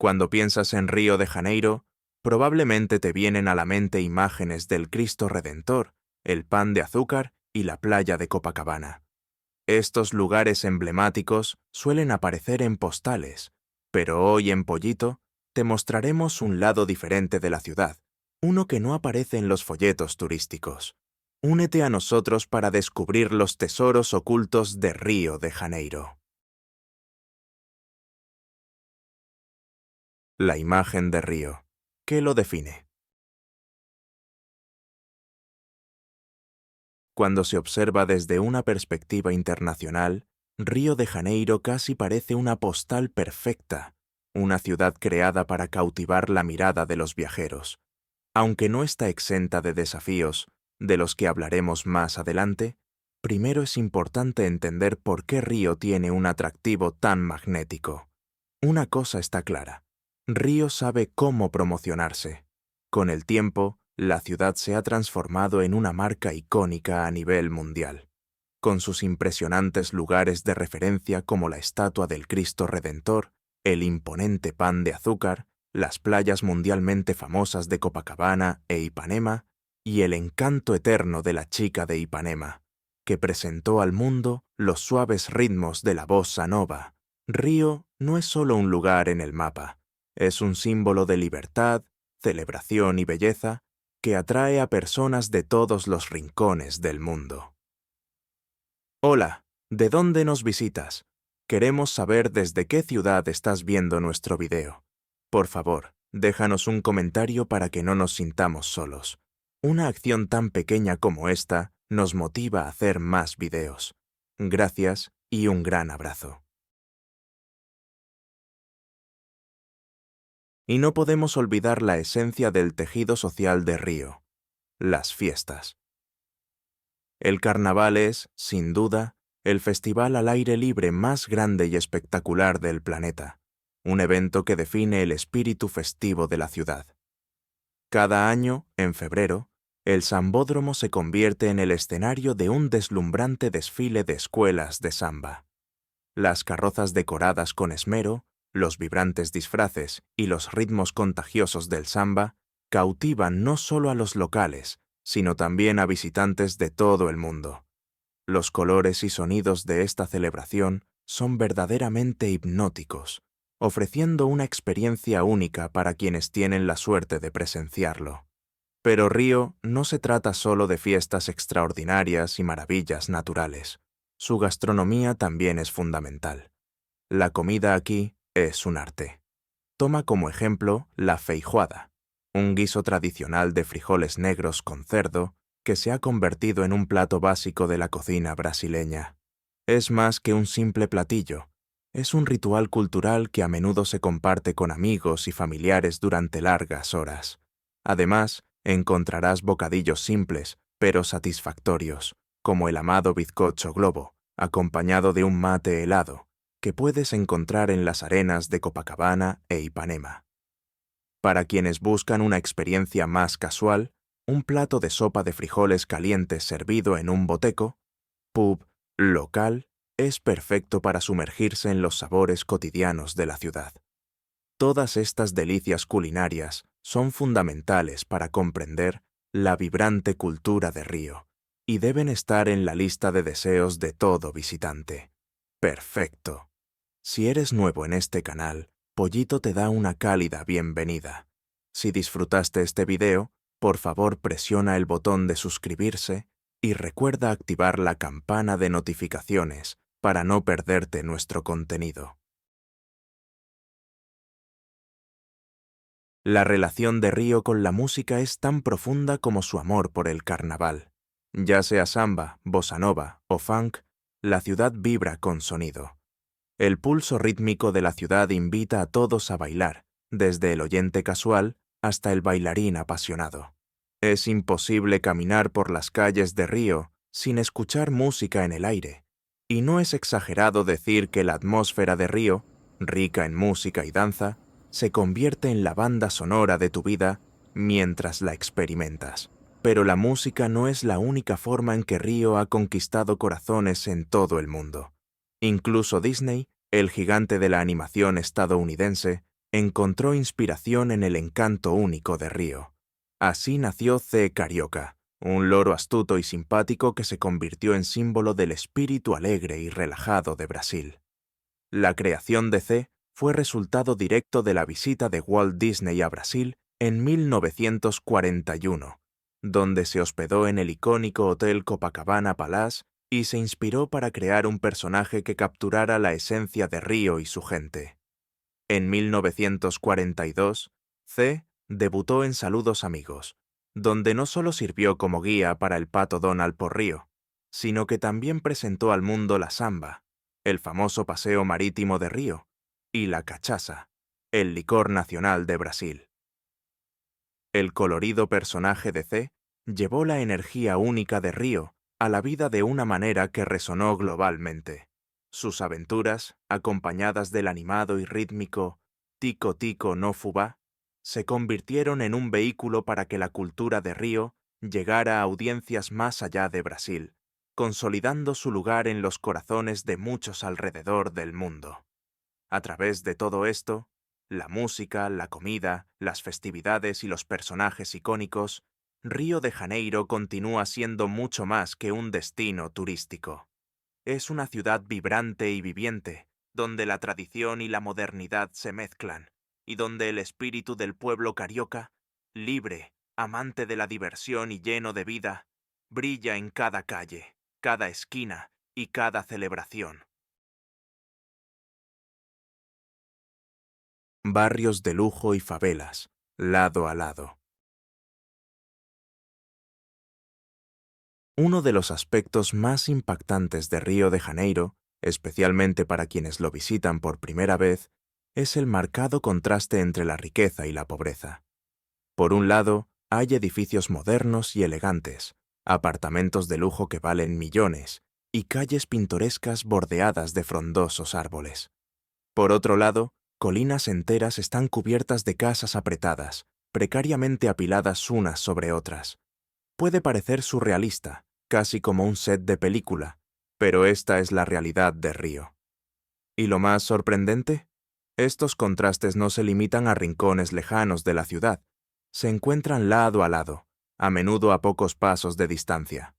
Cuando piensas en Río de Janeiro, probablemente te vienen a la mente imágenes del Cristo Redentor, el pan de azúcar y la playa de Copacabana. Estos lugares emblemáticos suelen aparecer en postales, pero hoy en Pollito te mostraremos un lado diferente de la ciudad, uno que no aparece en los folletos turísticos. Únete a nosotros para descubrir los tesoros ocultos de Río de Janeiro. La imagen de Río. ¿Qué lo define? Cuando se observa desde una perspectiva internacional, Río de Janeiro casi parece una postal perfecta, una ciudad creada para cautivar la mirada de los viajeros. Aunque no está exenta de desafíos, de los que hablaremos más adelante, primero es importante entender por qué Río tiene un atractivo tan magnético. Una cosa está clara: Río sabe cómo promocionarse. Con el tiempo, la ciudad se ha transformado en una marca icónica a nivel mundial. Con sus impresionantes lugares de referencia como la estatua del Cristo Redentor, el imponente pan de azúcar, las playas mundialmente famosas de Copacabana e Ipanema, y el encanto eterno de la chica de Ipanema, que presentó al mundo los suaves ritmos de la bossa nova. Río no es solo un lugar en el mapa, es un símbolo de libertad, celebración y belleza que atrae a personas de todos los rincones del mundo. Hola, ¿de dónde nos visitas? Queremos saber desde qué ciudad estás viendo nuestro video. Por favor, déjanos un comentario para que no nos sintamos solos. Una acción tan pequeña como esta nos motiva a hacer más videos. Gracias y un gran abrazo. Y no podemos olvidar la esencia del tejido social de Río: las fiestas. El carnaval es, sin duda, el festival al aire libre más grande y espectacular del planeta, un evento que define el espíritu festivo de la ciudad. Cada año, en febrero, el Sambódromo se convierte en el escenario de un deslumbrante desfile de escuelas de samba. Las carrozas decoradas con esmero, los vibrantes disfraces y los ritmos contagiosos del samba cautivan no solo a los locales, sino también a visitantes de todo el mundo. Los colores y sonidos de esta celebración son verdaderamente hipnóticos, ofreciendo una experiencia única para quienes tienen la suerte de presenciarlo. Pero Río no se trata solo de fiestas extraordinarias y maravillas naturales. Su gastronomía también es fundamental. La comida aquí es un arte. Toma como ejemplo la feijoada, un guiso tradicional de frijoles negros con cerdo que se ha convertido en un plato básico de la cocina brasileña. Es más que un simple platillo, es un ritual cultural que a menudo se comparte con amigos y familiares durante largas horas. Además, encontrarás bocadillos simples, pero satisfactorios, como el amado bizcocho globo, acompañado de un mate helado, que puedes encontrar en las arenas de Copacabana e Ipanema. Para quienes buscan una experiencia más casual, un plato de sopa de frijoles calientes servido en un boteco, pub, local, es perfecto para sumergirse en los sabores cotidianos de la ciudad. Todas estas delicias culinarias son fundamentales para comprender la vibrante cultura de Río y deben estar en la lista de deseos de todo visitante. Perfecto. Si eres nuevo en este canal, Pollito te da una cálida bienvenida. Si disfrutaste este video, por favor presiona el botón de suscribirse y recuerda activar la campana de notificaciones para no perderte nuestro contenido. La relación de Río con la música es tan profunda como su amor por el carnaval. Ya sea samba, bossa nova o funk, la ciudad vibra con sonido. El pulso rítmico de la ciudad invita a todos a bailar, desde el oyente casual hasta el bailarín apasionado. Es imposible caminar por las calles de Río sin escuchar música en el aire, y no es exagerado decir que la atmósfera de Río, rica en música y danza, se convierte en la banda sonora de tu vida mientras la experimentas. Pero la música no es la única forma en que Río ha conquistado corazones en todo el mundo. Incluso Disney, el gigante de la animación estadounidense, encontró inspiración en el encanto único de Río. Así nació C. Carioca, un loro astuto y simpático que se convirtió en símbolo del espíritu alegre y relajado de Brasil. La creación de C fue resultado directo de la visita de Walt Disney a Brasil en 1941, donde se hospedó en el icónico Hotel Copacabana Palace y se inspiró para crear un personaje que capturara la esencia de Río y su gente. En 1942, C debutó en Saludos Amigos, donde no solo sirvió como guía para el Pato Donald por Río, sino que también presentó al mundo la samba, el famoso paseo marítimo de Río, y la cachaça, el licor nacional de Brasil. El colorido personaje de C llevó la energía única de Río a la vida de una manera que resonó globalmente. Sus aventuras, acompañadas del animado y rítmico Tico Tico no Fubá, se convirtieron en un vehículo para que la cultura de Río llegara a audiencias más allá de Brasil, consolidando su lugar en los corazones de muchos alrededor del mundo. A través de todo esto, la música, la comida, las festividades y los personajes icónicos, Río de Janeiro continúa siendo mucho más que un destino turístico. Es una ciudad vibrante y viviente, donde la tradición y la modernidad se mezclan, y donde el espíritu del pueblo carioca, libre, amante de la diversión y lleno de vida, brilla en cada calle, cada esquina y cada celebración. Barrios de lujo y favelas, lado a lado. Uno de los aspectos más impactantes de Río de Janeiro, especialmente para quienes lo visitan por primera vez, es el marcado contraste entre la riqueza y la pobreza. Por un lado, hay edificios modernos y elegantes, apartamentos de lujo que valen millones, y calles pintorescas bordeadas de frondosos árboles. Por otro lado, colinas enteras están cubiertas de casas apretadas, precariamente apiladas unas sobre otras. Puede parecer surrealista, casi como un set de película, pero esta es la realidad de Río. ¿Y lo más sorprendente? Estos contrastes no se limitan a rincones lejanos de la ciudad, se encuentran lado a lado, a menudo a pocos pasos de distancia.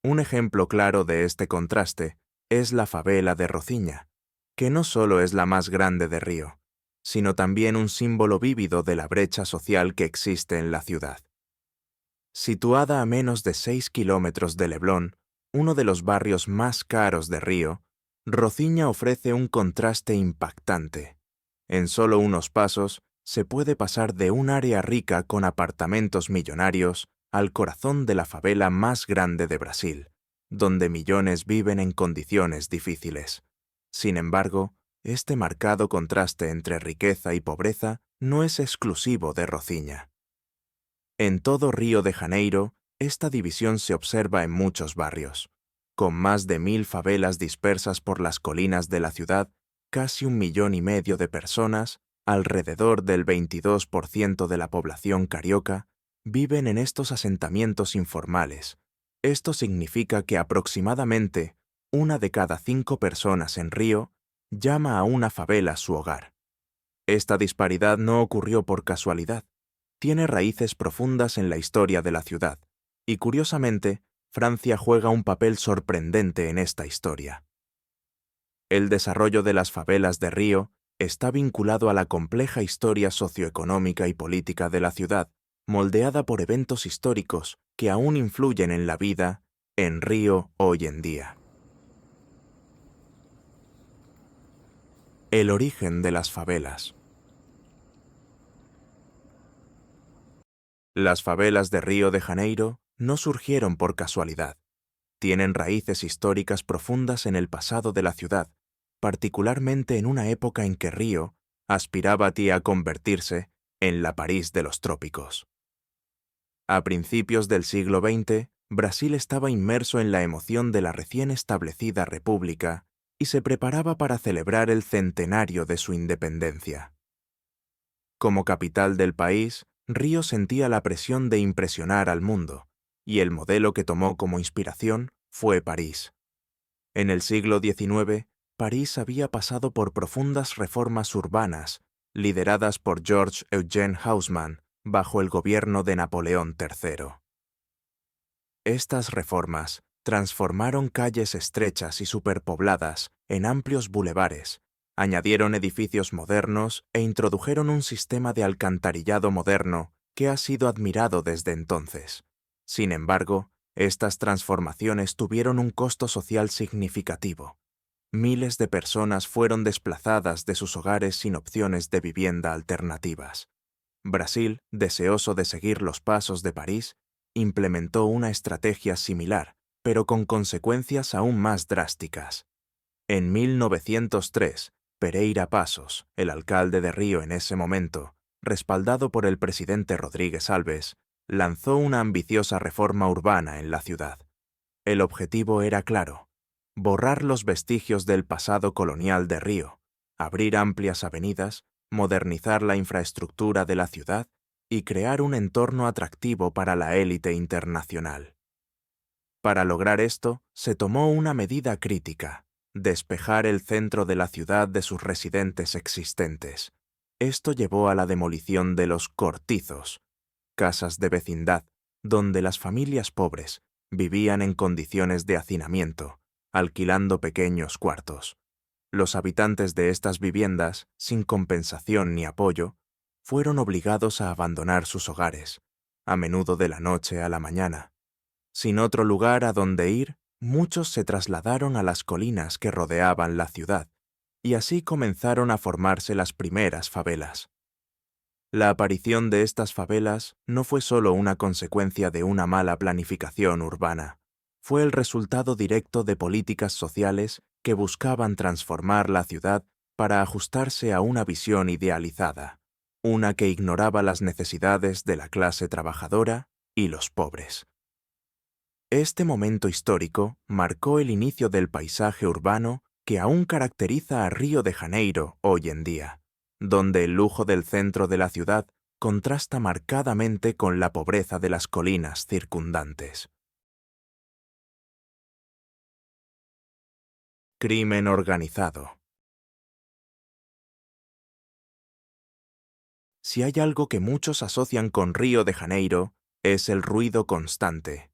Un ejemplo claro de este contraste es la favela de Rocinha, que no solo es la más grande de Río, sino también un símbolo vívido de la brecha social que existe en la ciudad. Situada a menos de 6 kilómetros de Leblon, uno de los barrios más caros de Río, Rocinha ofrece un contraste impactante. En solo unos pasos, se puede pasar de un área rica con apartamentos millonarios al corazón de la favela más grande de Brasil, donde millones viven en condiciones difíciles. Sin embargo, este marcado contraste entre riqueza y pobreza no es exclusivo de Rocinha. En todo Río de Janeiro, esta división se observa en muchos barrios. Con más de 1000 favelas dispersas por las colinas de la ciudad, casi 1,5 millones de personas, alrededor del 22% de la población carioca, viven en estos asentamientos informales. Esto significa que aproximadamente 1 de cada 5 personas en Río llama a una favela su hogar. Esta disparidad no ocurrió por casualidad. Tiene raíces profundas en la historia de la ciudad, y curiosamente, Francia juega un papel sorprendente en esta historia. El desarrollo de las favelas de Río está vinculado a la compleja historia socioeconómica y política de la ciudad, moldeada por eventos históricos que aún influyen en la vida en Río hoy en día. El origen de las favelas. Las favelas de Río de Janeiro no surgieron por casualidad. Tienen raíces históricas profundas en el pasado de la ciudad, particularmente en una época en que Río aspiraba a convertirse en la París de los trópicos. A principios del siglo XX, Brasil estaba inmerso en la emoción de la recién establecida república y se preparaba para celebrar el centenario de su independencia. Como capital del país, Río sentía la presión de impresionar al mundo, y el modelo que tomó como inspiración fue París. En el siglo XIX, París había pasado por profundas reformas urbanas, lideradas por George Eugene Haussmann bajo el gobierno de Napoleón III. Estas reformas transformaron calles estrechas y superpobladas en amplios bulevares, añadieron edificios modernos e introdujeron un sistema de alcantarillado moderno que ha sido admirado desde entonces. Sin embargo, estas transformaciones tuvieron un costo social significativo. Miles de personas fueron desplazadas de sus hogares sin opciones de vivienda alternativas. Brasil, deseoso de seguir los pasos de París, implementó una estrategia similar, pero con consecuencias aún más drásticas. En 1903, Pereira Passos, el alcalde de Río en ese momento, respaldado por el presidente Rodríguez Alves, lanzó una ambiciosa reforma urbana en la ciudad. El objetivo era claro: borrar los vestigios del pasado colonial de Río, abrir amplias avenidas, modernizar la infraestructura de la ciudad y crear un entorno atractivo para la élite internacional. Para lograr esto, se tomó una medida crítica: despejar el centro de la ciudad de sus residentes existentes. Esto llevó a la demolición de los cortizos, casas de vecindad, donde las familias pobres vivían en condiciones de hacinamiento, alquilando pequeños cuartos. Los habitantes de estas viviendas, sin compensación ni apoyo, fueron obligados a abandonar sus hogares, a menudo de la noche a la mañana. Sin otro lugar a donde ir, muchos se trasladaron a las colinas que rodeaban la ciudad, y así comenzaron a formarse las primeras favelas. La aparición de estas favelas no fue solo una consecuencia de una mala planificación urbana, fue el resultado directo de políticas sociales que buscaban transformar la ciudad para ajustarse a una visión idealizada, una que ignoraba las necesidades de la clase trabajadora y los pobres. Este momento histórico marcó el inicio del paisaje urbano que aún caracteriza a Río de Janeiro hoy en día, donde el lujo del centro de la ciudad contrasta marcadamente con la pobreza de las colinas circundantes. Crimen organizado. Si hay algo que muchos asocian con Río de Janeiro, es el ruido constante.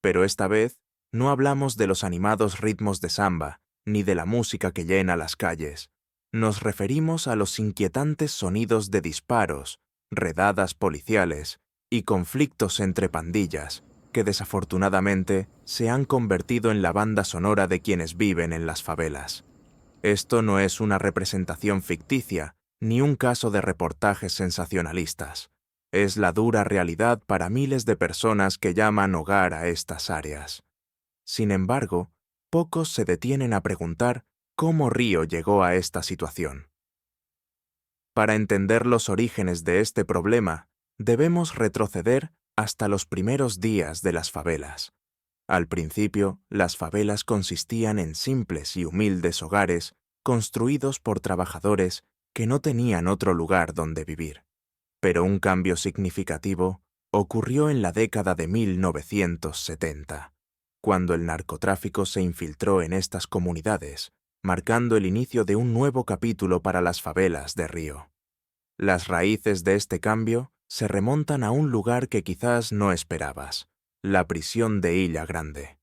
Pero esta vez no hablamos de los animados ritmos de samba, ni de la música que llena las calles. Nos referimos a los inquietantes sonidos de disparos, redadas policiales y conflictos entre pandillas, que desafortunadamente se han convertido en la banda sonora de quienes viven en las favelas. Esto no es una representación ficticia, ni un caso de reportajes sensacionalistas. Es la dura realidad para miles de personas que llaman hogar a estas áreas. Sin embargo, pocos se detienen a preguntar cómo Río llegó a esta situación. Para entender los orígenes de este problema, debemos retroceder hasta los primeros días de las favelas. Al principio, las favelas consistían en simples y humildes hogares construidos por trabajadores que no tenían otro lugar donde vivir. Pero un cambio significativo ocurrió en la década de 1970, cuando el narcotráfico se infiltró en estas comunidades, marcando el inicio de un nuevo capítulo para las favelas de Río. Las raíces de este cambio se remontan a un lugar que quizás no esperabas: la prisión de Ilha Grande.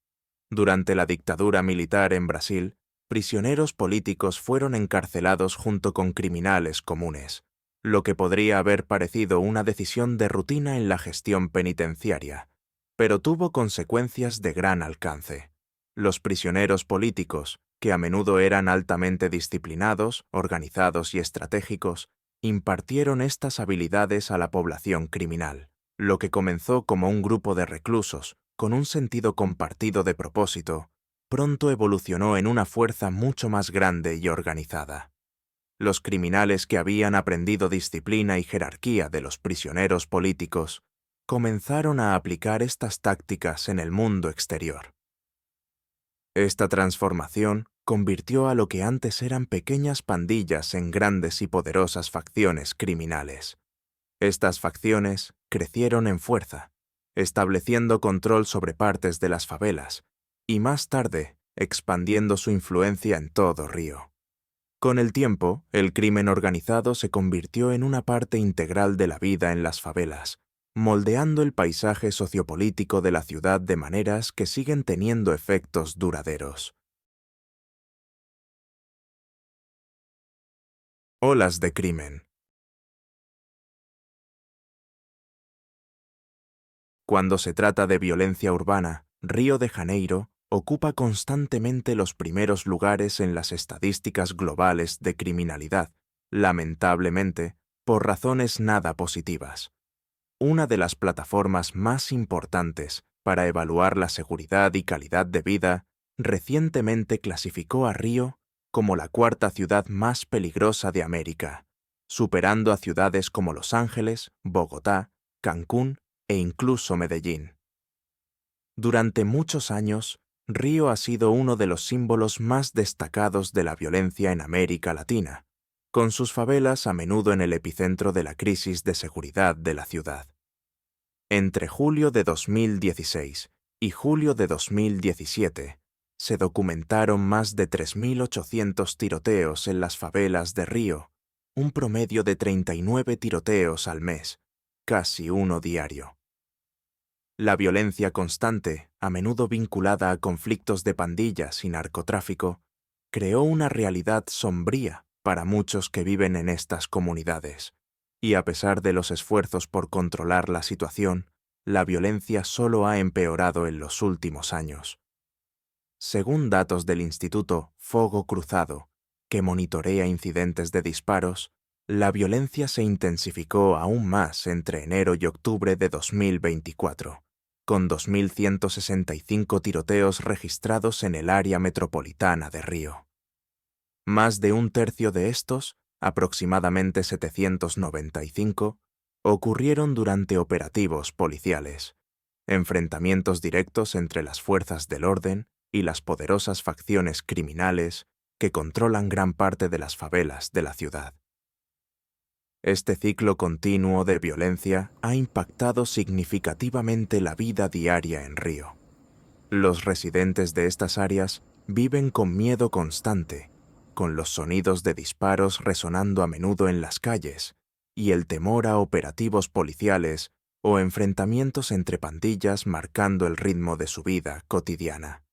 Durante la dictadura militar en Brasil, prisioneros políticos fueron encarcelados junto con criminales comunes, lo que podría haber parecido una decisión de rutina en la gestión penitenciaria, pero tuvo consecuencias de gran alcance. Los prisioneros políticos, que a menudo eran altamente disciplinados, organizados y estratégicos, impartieron estas habilidades a la población criminal. Lo que comenzó como un grupo de reclusos con un sentido compartido de propósito, pronto evolucionó en una fuerza mucho más grande y organizada. Los criminales que habían aprendido disciplina y jerarquía de los prisioneros políticos comenzaron a aplicar estas tácticas en el mundo exterior. Esta transformación convirtió a lo que antes eran pequeñas pandillas en grandes y poderosas facciones criminales. Estas facciones crecieron en fuerza, estableciendo control sobre partes de las favelas y más tarde expandiendo su influencia en todo Río. Con el tiempo, el crimen organizado se convirtió en una parte integral de la vida en las favelas, moldeando el paisaje sociopolítico de la ciudad de maneras que siguen teniendo efectos duraderos. Olas de crimen. Cuando se trata de violencia urbana, Río de Janeiro ocupa constantemente los primeros lugares en las estadísticas globales de criminalidad, lamentablemente, por razones nada positivas. Una de las plataformas más importantes para evaluar la seguridad y calidad de vida recientemente clasificó a Río como la cuarta ciudad más peligrosa de América, superando a ciudades como Los Ángeles, Bogotá, Cancún e incluso Medellín. Durante muchos años, Río ha sido uno de los símbolos más destacados de la violencia en América Latina, con sus favelas a menudo en el epicentro de la crisis de seguridad de la ciudad. Entre julio de 2016 y julio de 2017, se documentaron más de 3.800 tiroteos en las favelas de Río, un promedio de 39 tiroteos al mes, casi uno diario. La violencia constante, a menudo vinculada a conflictos de pandillas y narcotráfico, creó una realidad sombría para muchos que viven en estas comunidades, y a pesar de los esfuerzos por controlar la situación, la violencia solo ha empeorado en los últimos años. Según datos del Instituto Fogo Cruzado, que monitorea incidentes de disparos, la violencia se intensificó aún más entre enero y octubre de 2024, con 2.165 tiroteos registrados en el área metropolitana de Río. Más de un tercio de estos, aproximadamente 795, ocurrieron durante operativos policiales, enfrentamientos directos entre las fuerzas del orden y las poderosas facciones criminales que controlan gran parte de las favelas de la ciudad. Este ciclo continuo de violencia ha impactado significativamente la vida diaria en Río. Los residentes de estas áreas viven con miedo constante, con los sonidos de disparos resonando a menudo en las calles y el temor a operativos policiales o enfrentamientos entre pandillas marcando el ritmo de su vida cotidiana.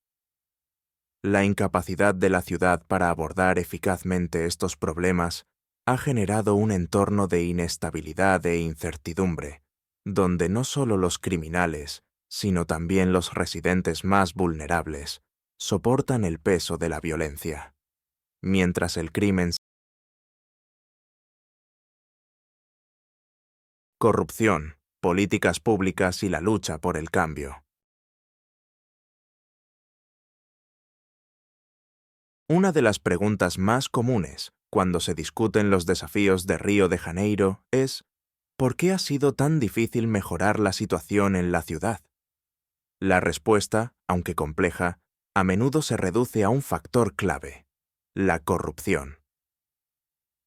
La incapacidad de la ciudad para abordar eficazmente estos problemas ha generado un entorno de inestabilidad e incertidumbre, donde no solo los criminales, sino también los residentes más vulnerables, soportan el peso de la violencia. Mientras el crimen, corrupción, políticas públicas y la lucha por el cambio. Una de las preguntas más comunes cuando se discuten los desafíos de Río de Janeiro es ¿por qué ha sido tan difícil mejorar la situación en la ciudad? La respuesta, aunque compleja, a menudo se reduce a un factor clave: la corrupción.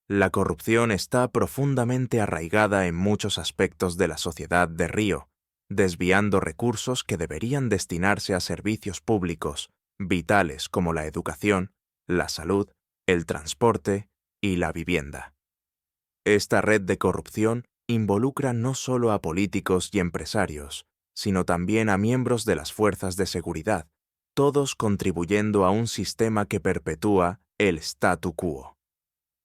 La corrupción está profundamente arraigada en muchos aspectos de la sociedad de Río, desviando recursos que deberían destinarse a servicios públicos, vitales como la educación, la salud, el transporte y la vivienda. Esta red de corrupción involucra no solo a políticos y empresarios, sino también a miembros de las fuerzas de seguridad, todos contribuyendo a un sistema que perpetúa el statu quo.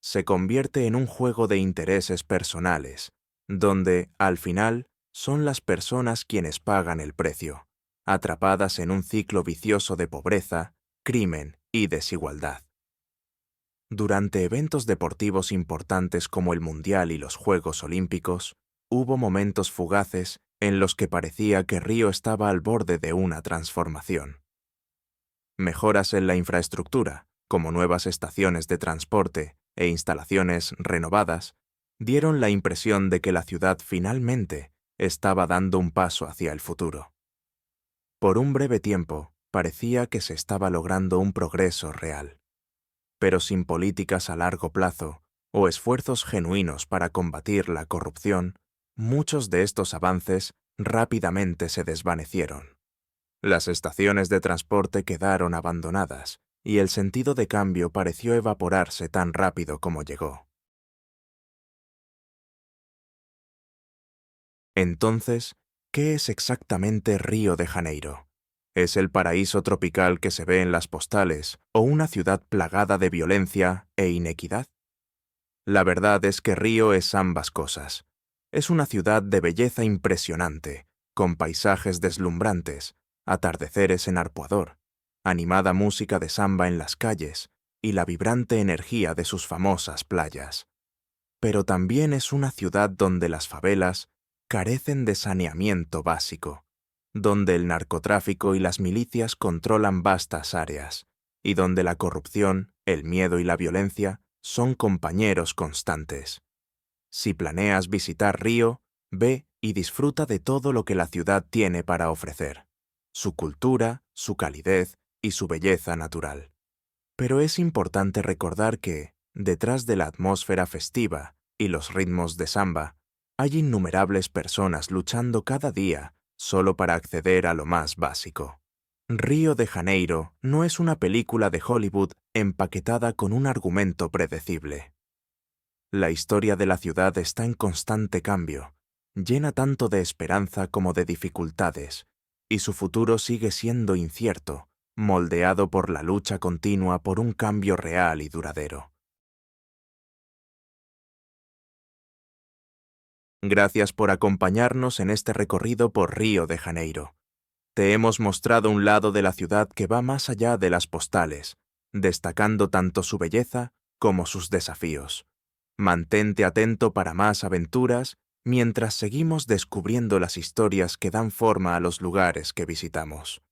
Se convierte en un juego de intereses personales, donde, al final, son las personas quienes pagan el precio, atrapadas en un ciclo vicioso de pobreza, crimen y desigualdad. Durante eventos deportivos importantes como el Mundial y los Juegos Olímpicos, hubo momentos fugaces en los que parecía que Río estaba al borde de una transformación. Mejoras en la infraestructura, como nuevas estaciones de transporte e instalaciones renovadas, dieron la impresión de que la ciudad finalmente estaba dando un paso hacia el futuro. Por un breve tiempo, parecía que se estaba logrando un progreso real. Pero sin políticas a largo plazo o esfuerzos genuinos para combatir la corrupción, muchos de estos avances rápidamente se desvanecieron. Las estaciones de transporte quedaron abandonadas y el sentido de cambio pareció evaporarse tan rápido como llegó. Entonces, ¿qué es exactamente Río de Janeiro? ¿Es el paraíso tropical que se ve en las postales o una ciudad plagada de violencia e inequidad? La verdad es que Río es ambas cosas. Es una ciudad de belleza impresionante, con paisajes deslumbrantes, atardeceres en arpoador, animada música de samba en las calles y la vibrante energía de sus famosas playas. Pero también es una ciudad donde las favelas carecen de saneamiento básico, donde el narcotráfico y las milicias controlan vastas áreas, y donde la corrupción, el miedo y la violencia son compañeros constantes. Si planeas visitar Río, ve y disfruta de todo lo que la ciudad tiene para ofrecer, su cultura, su calidez y su belleza natural. Pero es importante recordar que, detrás de la atmósfera festiva y los ritmos de samba, hay innumerables personas luchando cada día solo para acceder a lo más básico. Río de Janeiro no es una película de Hollywood empaquetada con un argumento predecible. La historia de la ciudad está en constante cambio, llena tanto de esperanza como de dificultades, y su futuro sigue siendo incierto, moldeado por la lucha continua por un cambio real y duradero. Gracias por acompañarnos en este recorrido por Río de Janeiro. Te hemos mostrado un lado de la ciudad que va más allá de las postales, destacando tanto su belleza como sus desafíos. Mantente atento para más aventuras mientras seguimos descubriendo las historias que dan forma a los lugares que visitamos.